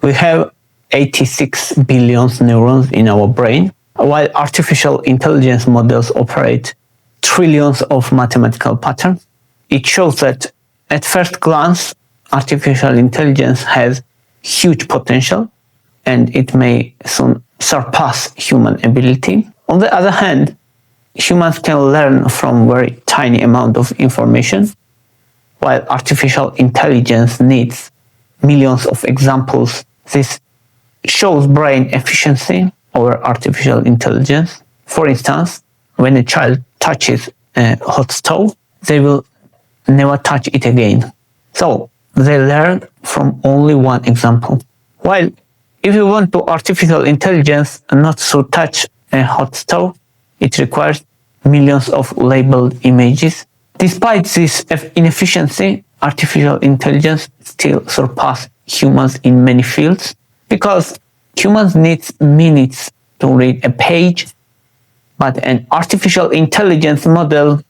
We have 86 billion neurons in our brain, while artificial intelligence models operate trillions of mathematical patterns. It shows that at first glance, artificial intelligence has huge potential and it may soon surpass human ability. On the other hand, humans can learn from very tiny amount of information, while artificial intelligence needs millions of examples. This shows brain efficiency over artificial intelligence. For instance, when a child touches a hot stove, they will never touch it again. So they learn from only one example. While if you want to artificial intelligence not to touch a hot stove, it requires millions of labeled images. Despite this inefficiency, artificial intelligence still surpasses humans in many fields because humans need minutes to read a page, but an artificial intelligence model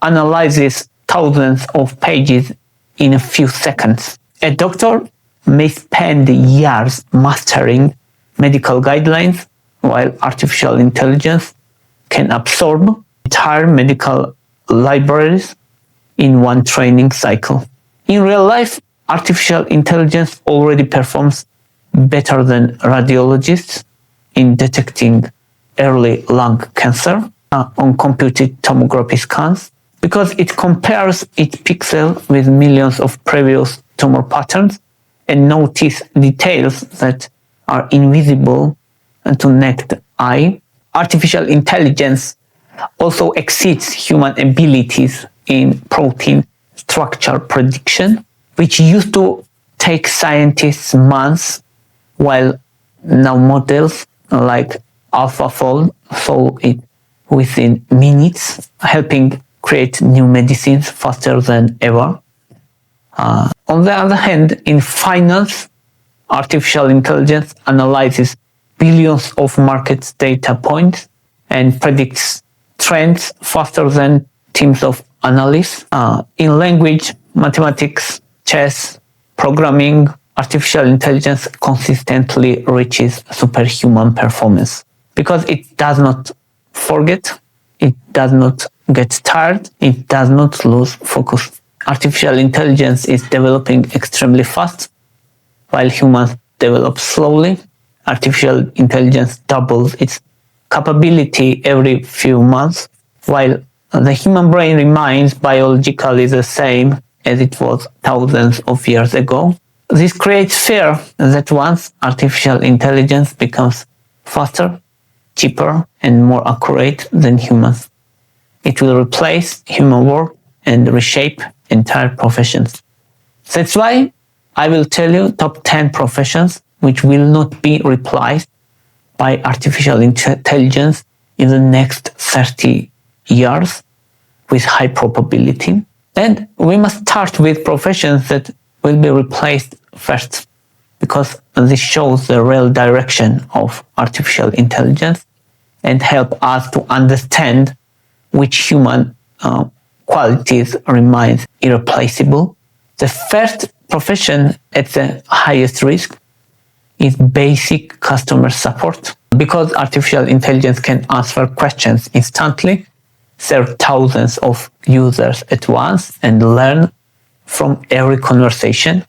analyzes thousands of pages in a few seconds. A doctor may spend years mastering medical guidelines, while artificial intelligence can absorb entire medical libraries in one training cycle. In real life, artificial intelligence already performs better than radiologists in detecting early lung cancer on computed tomography scans because it compares each pixel with millions of previous tumor patterns and notice details that are invisible to naked eye. Artificial intelligence also exceeds human abilities in protein structure prediction, which used to take scientists months, while now models like AlphaFold solve it within minutes, helping create new medicines faster than ever. On the other hand, in finance, artificial intelligence analyzes billions of market data points and predicts trends faster than teams of analysts. In language, mathematics, chess, programming, artificial intelligence consistently reaches superhuman performance because it does not forget, it does not get tired, it does not lose focus. Artificial intelligence is developing extremely fast, while humans develop slowly. Artificial intelligence doubles its capability every few months, while the human brain remains biologically the same as it was thousands of years ago. This creates fear that once artificial intelligence becomes faster, cheaper, and more accurate than humans, it will replace human work and reshape entire professions. That's why I will tell you top 10 professions which will not be replaced by artificial intelligence in the next 30 years with high probability. And we must start with professions that will be replaced first, because this shows the real direction of artificial intelligence and help us to understand which human qualities remain irreplaceable. The first profession at the highest risk is basic customer support, because artificial intelligence can answer questions instantly, serve thousands of users at once, and learn from every conversation.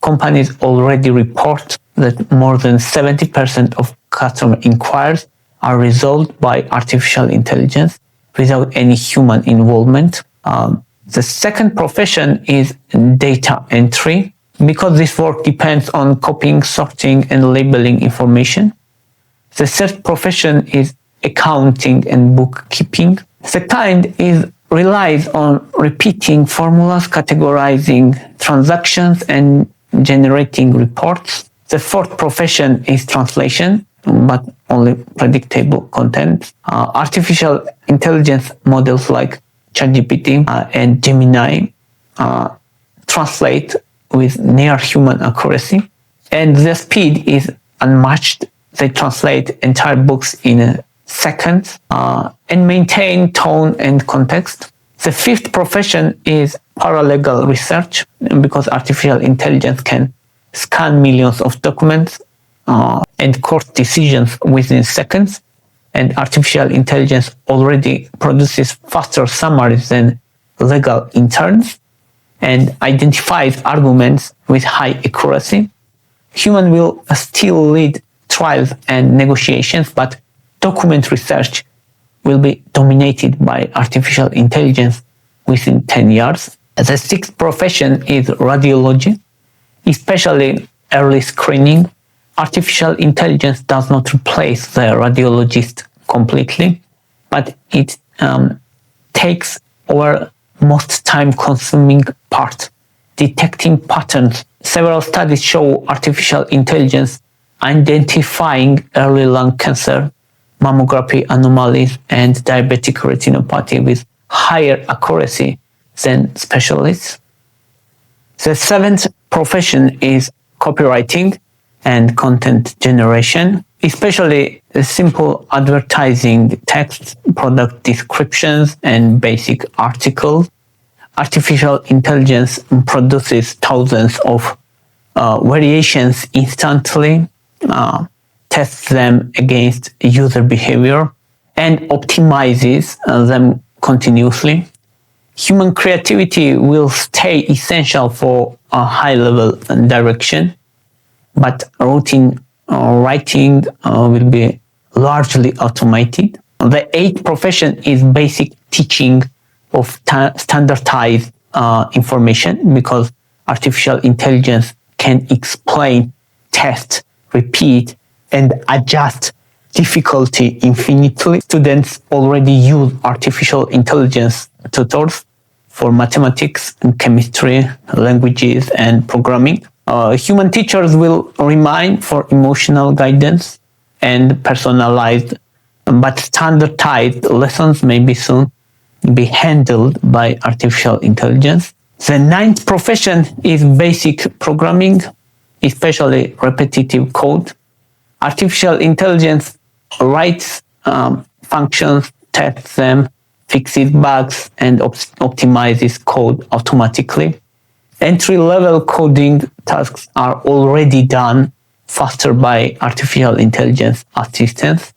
Companies already report that more than 70% of customer inquiries are resolved by artificial intelligence without any human involvement. The second profession is data entry, because this work depends on copying, sorting, and labeling information. The third profession is accounting and bookkeeping. The kind relies on repeating formulas, categorizing transactions, and generating reports. The fourth profession is translation, but only predictable content. Artificial intelligence models like ChatGPT and Gemini translate with near human accuracy, and the speed is unmatched. They translate entire books in a second and maintain tone and context. The fifth profession is paralegal research, because artificial intelligence can scan millions of documents, and court decisions within seconds. And artificial intelligence already produces faster summaries than legal interns and identifies arguments with high accuracy. Human will still lead trials and negotiations, but document research will be dominated by artificial intelligence within 10 years. The sixth profession is radiology, especially early screening. Artificial intelligence does not replace the radiologist completely, but it takes over most time-consuming part, detecting patterns. Several studies show artificial intelligence identifying early lung cancer, mammography anomalies, and diabetic retinopathy with higher accuracy than specialists. The seventh profession is copywriting and content generation, especially simple advertising, text, product descriptions, and basic articles. Artificial intelligence produces thousands of variations instantly, tests them against user behavior, and optimizes them continuously. Human creativity will stay essential for a high-level direction, but routine writing will be largely automated. The eighth profession is basic teaching of standardized information, because artificial intelligence can explain, test, repeat, and adjust difficulty infinitely. Students already use artificial intelligence tutors for mathematics, and chemistry, languages, and programming. Human teachers will remain for emotional guidance and personalized, but standardized lessons may be soon be handled by artificial intelligence. The ninth profession is basic programming, especially repetitive code. Artificial intelligence writes functions, tests them, fixes bugs, and optimizes code automatically. Entry-level coding tasks are already done faster by artificial intelligence assistants,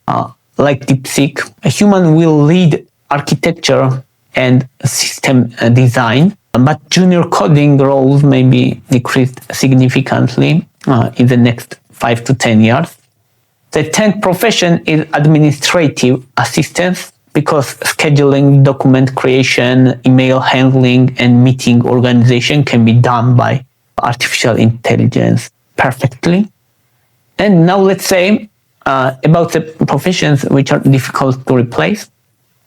like DeepSeek. A human will lead architecture and system design, but junior coding roles may be decreased significantly in the next 5 to 10 years. The 10th profession is administrative assistance, because scheduling, document creation, email handling, and meeting organization can be done by artificial intelligence perfectly. And now let's say about the professions which are difficult to replace.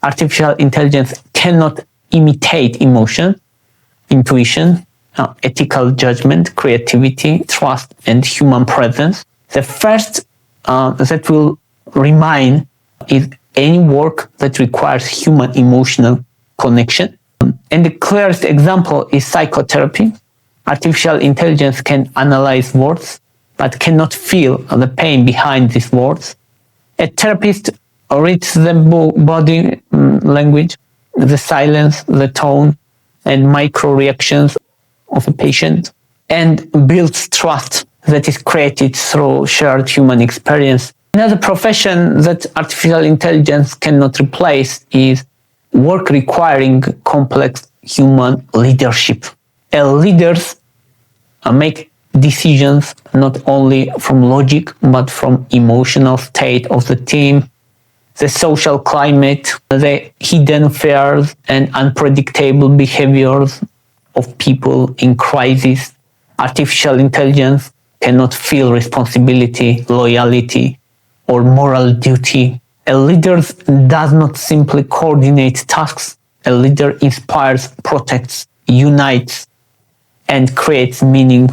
Artificial intelligence cannot imitate emotion, intuition, ethical judgment, creativity, trust, and human presence. The first that will remain is any work that requires human emotional connection. And the clearest example is psychotherapy. Artificial intelligence can analyze words, but cannot feel the pain behind these words. A therapist reads the body language, the silence, the tone, and micro reactions of a patient, and builds trust that is created through shared human experience. Another profession that artificial intelligence cannot replace is work requiring complex human leadership. Leaders make decisions not only from logic, but from emotional state of the team, the social climate, the hidden fears and unpredictable behaviors of people in crisis. Artificial intelligence cannot feel responsibility, loyalty, or moral duty. A leader does not simply coordinate tasks. A leader inspires, protects, unites, and creates meaning.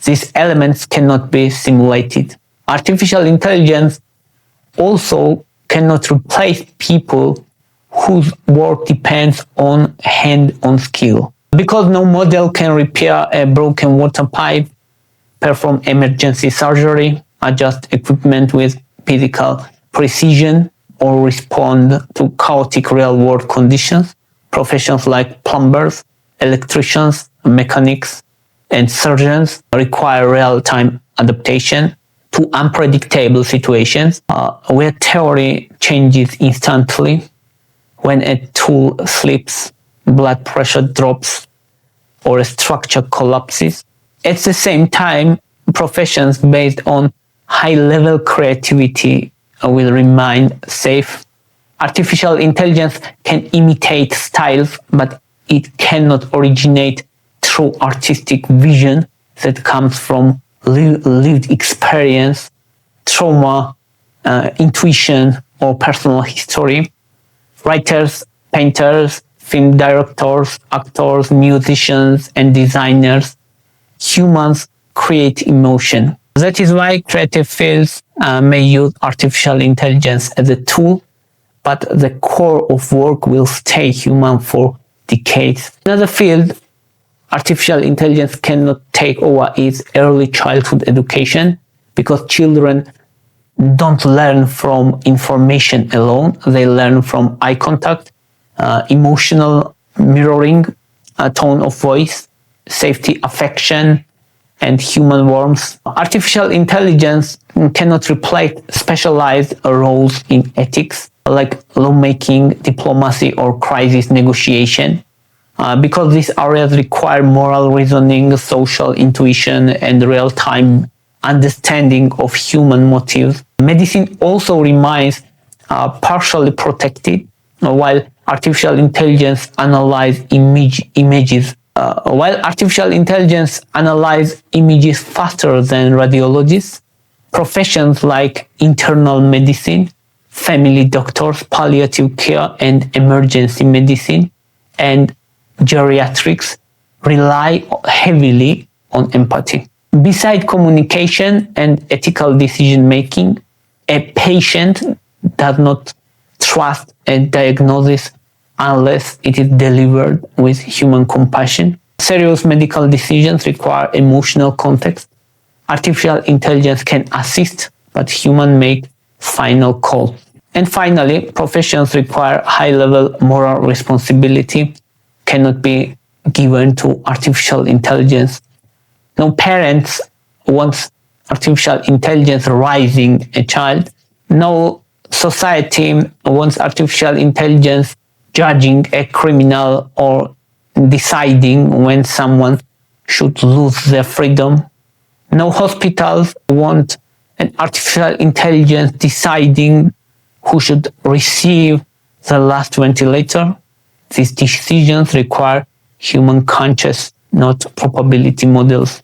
These elements cannot be simulated. Artificial intelligence also cannot replace people whose work depends on hand-on skill. Because no model can repair a broken water pipe, perform emergency surgery, adjust equipment with physical precision, or respond to chaotic real-world conditions, professions like plumbers, electricians, mechanics, and surgeons require real-time adaptation to unpredictable situations where theory changes instantly. When a tool slips, blood pressure drops, or a structure collapses. At the same time, professions based on high-level creativity will remain safe. Artificial intelligence can imitate styles, but it cannot originate true artistic vision that comes from lived experience, trauma, intuition, or personal history. Writers, painters, film directors, actors, musicians, and designers, humans create emotion. That is why creative fields may use artificial intelligence as a tool, but the core of work will stay human for decades. Another field artificial intelligence cannot take over is early childhood education, because children don't learn from information alone. They learn from eye contact, emotional mirroring, tone of voice, safety, affection, and human warmth. Artificial intelligence cannot replace specialized roles in ethics, like lawmaking, diplomacy, or crisis negotiation, because these areas require moral reasoning, social intuition, and real-time understanding of human motives. Medicine also remains partially protected, while artificial intelligence analyzes images. While artificial intelligence analyzes images faster than radiologists, professions like internal medicine, family doctors, palliative care, and emergency medicine, and geriatrics rely heavily on empathy. Besides communication and ethical decision making, a patient does not trust a diagnosis unless it is delivered with human compassion. Serious medical decisions require emotional context. Artificial intelligence can assist, but humans make final call. And finally, professions require high-level moral responsibility, cannot be given to artificial intelligence. No parents want artificial intelligence raising a child. No society wants artificial intelligence judging a criminal or deciding when someone should lose their freedom. No hospitals want an artificial intelligence deciding who should receive the last ventilator. These decisions require human conscious, not probability models.